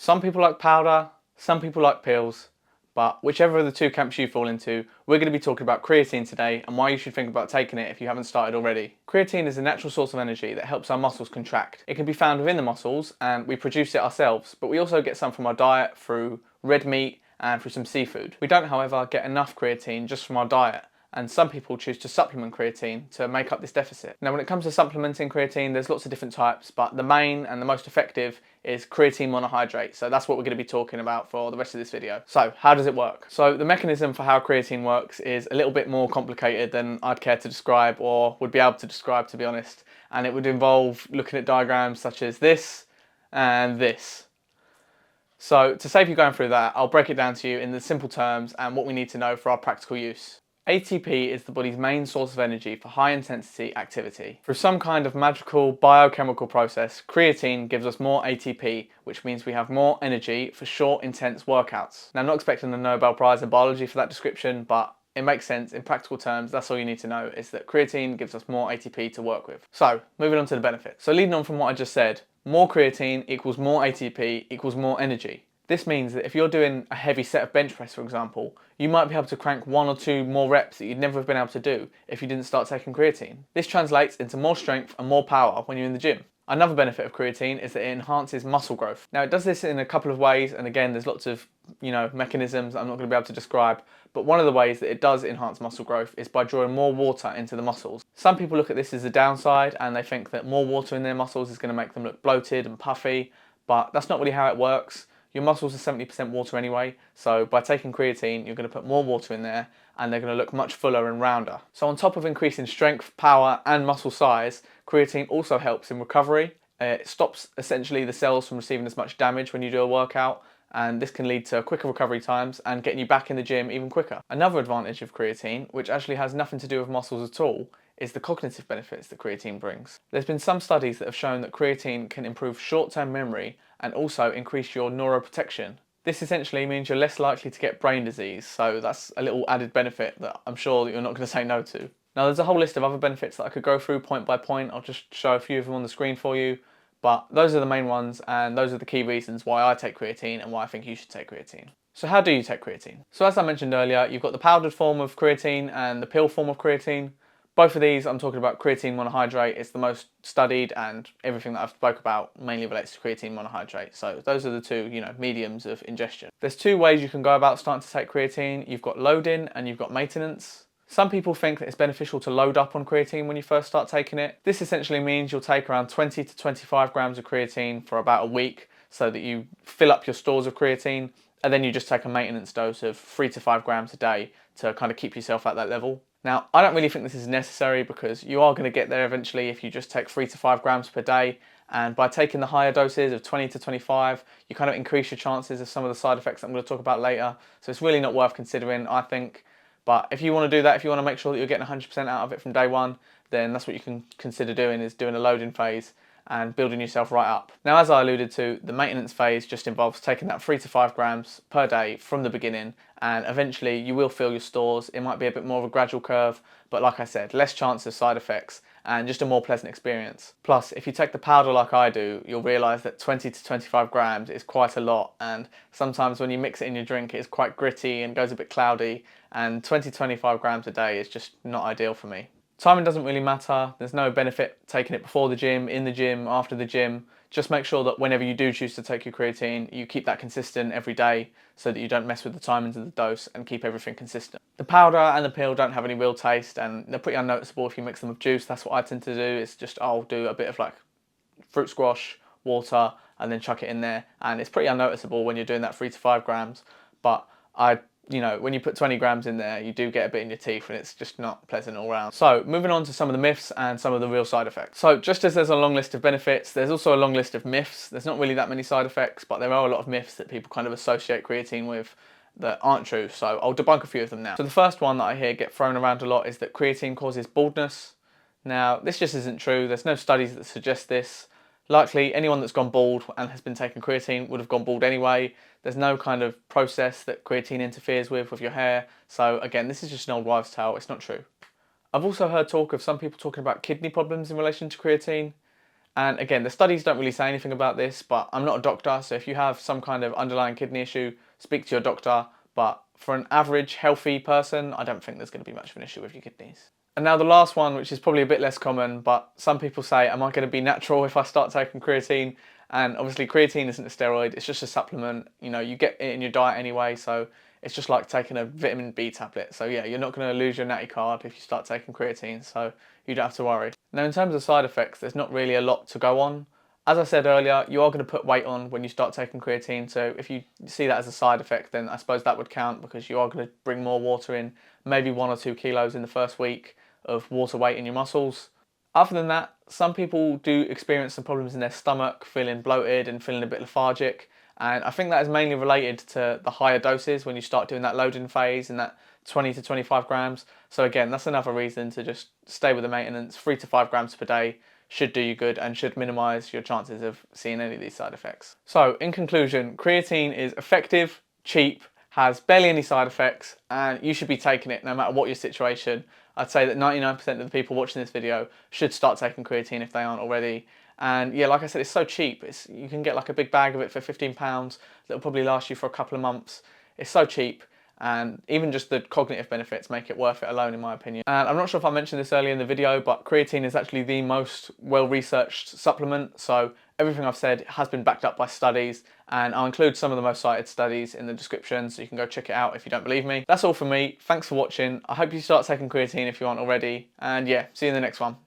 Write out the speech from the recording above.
Some people like powder, some people like pills, but whichever of the two camps you fall into, we're going to be talking about creatine today and why you should think about taking it if you haven't started already. Creatine is a natural source of energy that helps our muscles contract. It can be found within the muscles and we produce it ourselves, but we also get some from our diet through red meat and through some seafood. We don't, however, get enough creatine just from our diet, and some people choose to supplement creatine to make up this deficit. Now, when it comes to supplementing creatine, there's lots of different types, but the main and the most effective is creatine monohydrate. So that's what we're going to be talking about for the rest of this video. So how does it work? So the mechanism for how creatine works is a little bit more complicated than I'd care to describe or would be able to describe, to be honest. And it would involve looking at diagrams such as this and this. So to save you going through that, I'll break it down to you in the simple terms and what we need to know for our practical use. ATP is the body's main source of energy for high intensity activity. Through some kind of magical biochemical process, creatine gives us more ATP, which means we have more energy for short, intense workouts. Now, I'm not expecting the Nobel Prize in biology for that description, but it makes sense in practical terms. That's all you need to know, is that creatine gives us more ATP to work with. So, moving on to the benefits. So leading on from what I just said, more creatine equals more ATP equals more energy. This means that if you're doing a heavy set of bench press, for example, you might be able to crank 1 or 2 more reps that you'd never have been able to do if you didn't start taking creatine. This translates into more strength and more power when you're in the gym. Another benefit of creatine is that it enhances muscle growth. Now, it does this in a couple of ways, and again, there's lots of mechanisms I'm not going to be able to describe, but one of the ways that it does enhance muscle growth is by drawing more water into the muscles. Some people look at this as a downside and they think that more water in their muscles is going to make them look bloated and puffy, but that's not really how it works. Your muscles are 70% water anyway, so by taking creatine, you're going to put more water in there and they're going to look much fuller and rounder. So on top of increasing strength, power and muscle size, creatine also helps in recovery. It stops essentially the cells from receiving as much damage when you do a workout, and this can lead to quicker recovery times and getting you back in the gym even quicker. Another advantage of creatine, which actually has nothing to do with muscles at all, is the cognitive benefits that creatine brings. There's been some studies that have shown that creatine can improve short-term memory and also increase your neuroprotection. This essentially means you're less likely to get brain disease, so that's a little added benefit that I'm sure that you're not going to say no to. Now, there's a whole list of other benefits that I could go through point by point. I'll just show a few of them on the screen for you, but those are the main ones and those are the key reasons why I take creatine and why I think you should take creatine. So how do you take creatine? So as I mentioned earlier, you've got the powdered form of creatine and the pill form of creatine. Both of these, I'm talking about creatine monohydrate. It's the most studied, and everything that I've spoke about mainly relates to creatine monohydrate. So those are the two, mediums of ingestion. There's 2 ways you can go about starting to take creatine. You've got loading and you've got maintenance. Some people think that it's beneficial to load up on creatine when you first start taking it. This essentially means you'll take around 20 to 25 grams of creatine for about a week so that you fill up your stores of creatine, and then you just take a maintenance dose of 3 to 5 grams a day to kind of keep yourself at that level. Now, I don't really think this is necessary because you are going to get there eventually if you just take 3 to 5 grams per day, and by taking the higher doses of 20 to 25, you kind of increase your chances of some of the side effects that I'm going to talk about later. So it's really not worth considering, I think. But if you want to do that, if you want to make sure that you're getting 100% out of it from day one, then that's what you can consider doing, is doing a loading phase and building yourself right up. Now, as I alluded to, the maintenance phase just involves taking that 3 to 5 grams per day from the beginning, and eventually you will fill your stores. It might be a bit more of a gradual curve, but like I said, less chance of side effects and just a more pleasant experience. Plus, if you take the powder like I do, you'll realise that 20 to 25 grams is quite a lot, and sometimes when you mix it in your drink, it's quite gritty and goes a bit cloudy, and 20 to 25 grams a day is just not ideal for me. Timing doesn't really matter. There's no benefit taking it before the gym, in the gym, after the gym. Just make sure that whenever you do choose to take your creatine, you keep that consistent every day so that you don't mess with the timings of the dose and keep everything consistent. The powder and the pill don't have any real taste and they're pretty unnoticeable if you mix them with juice. That's what I tend to do. It's just, I'll do a bit of like fruit squash, water, and then chuck it in there. And it's pretty unnoticeable when you're doing that 3 to 5 grams. But when you put 20 grams in there, you do get a bit in your teeth and it's just not pleasant all round. So moving on to some of the myths and some of the real side effects. So just as there's a long list of benefits, there's also a long list of myths. There's not really that many side effects, but there are a lot of myths that people kind of associate creatine with that aren't true. So I'll debunk a few of them now. So the first one that I hear get thrown around a lot is that creatine causes baldness. Now, this just isn't true. There's no studies that suggest this. Likely, anyone that's gone bald and has been taking creatine would have gone bald anyway. There's no kind of process that creatine interferes with your hair. So again, this is just an old wives' tale. It's not true. I've also heard talk of some people talking about kidney problems in relation to creatine. And again, the studies don't really say anything about this, but I'm not a doctor, so if you have some kind of underlying kidney issue, speak to your doctor. But for an average healthy person, I don't think there's going to be much of an issue with your kidneys. And now the last one, which is probably a bit less common, but some people say, am I going to be natural if I start taking creatine? And obviously creatine isn't a steroid, it's just a supplement. You know, you get it in your diet anyway, so it's just like taking a vitamin B tablet. So yeah, you're not going to lose your natty card if you start taking creatine, so you don't have to worry. Now in terms of side effects, there's not really a lot to go on. As I said earlier, you are going to put weight on when you start taking creatine, so if you see that as a side effect, then I suppose that would count, because you are going to bring more water in, maybe 1 or 2 kilos in the first week of water weight in your muscles. Other than that, some people do experience some problems in their stomach, feeling bloated and feeling a bit lethargic, and I think that is mainly related to the higher doses when you start doing that loading phase and that 20 to 25 grams. So again, that's another reason to just stay with the maintenance. 3 to 5 grams per day should do you good and should minimise your chances of seeing any of these side effects. So in conclusion, creatine is effective, cheap, has barely any side effects, and you should be taking it no matter what your situation. I'd say that 99% of the people watching this video should start taking creatine if they aren't already. And yeah, like I said, it's so cheap. You can get like a big bag of it for £15 that'll probably last you for a couple of months. It's so cheap, and even just the cognitive benefits make it worth it alone, in my opinion. And I'm not sure if I mentioned this earlier in the video, but creatine is actually the most well-researched supplement. So everything I've said has been backed up by studies, and I'll include some of the most cited studies in the description, so you can go check it out if you don't believe me. That's all from me. Thanks for watching. I hope you start taking creatine if you aren't already. And yeah, see you in the next one.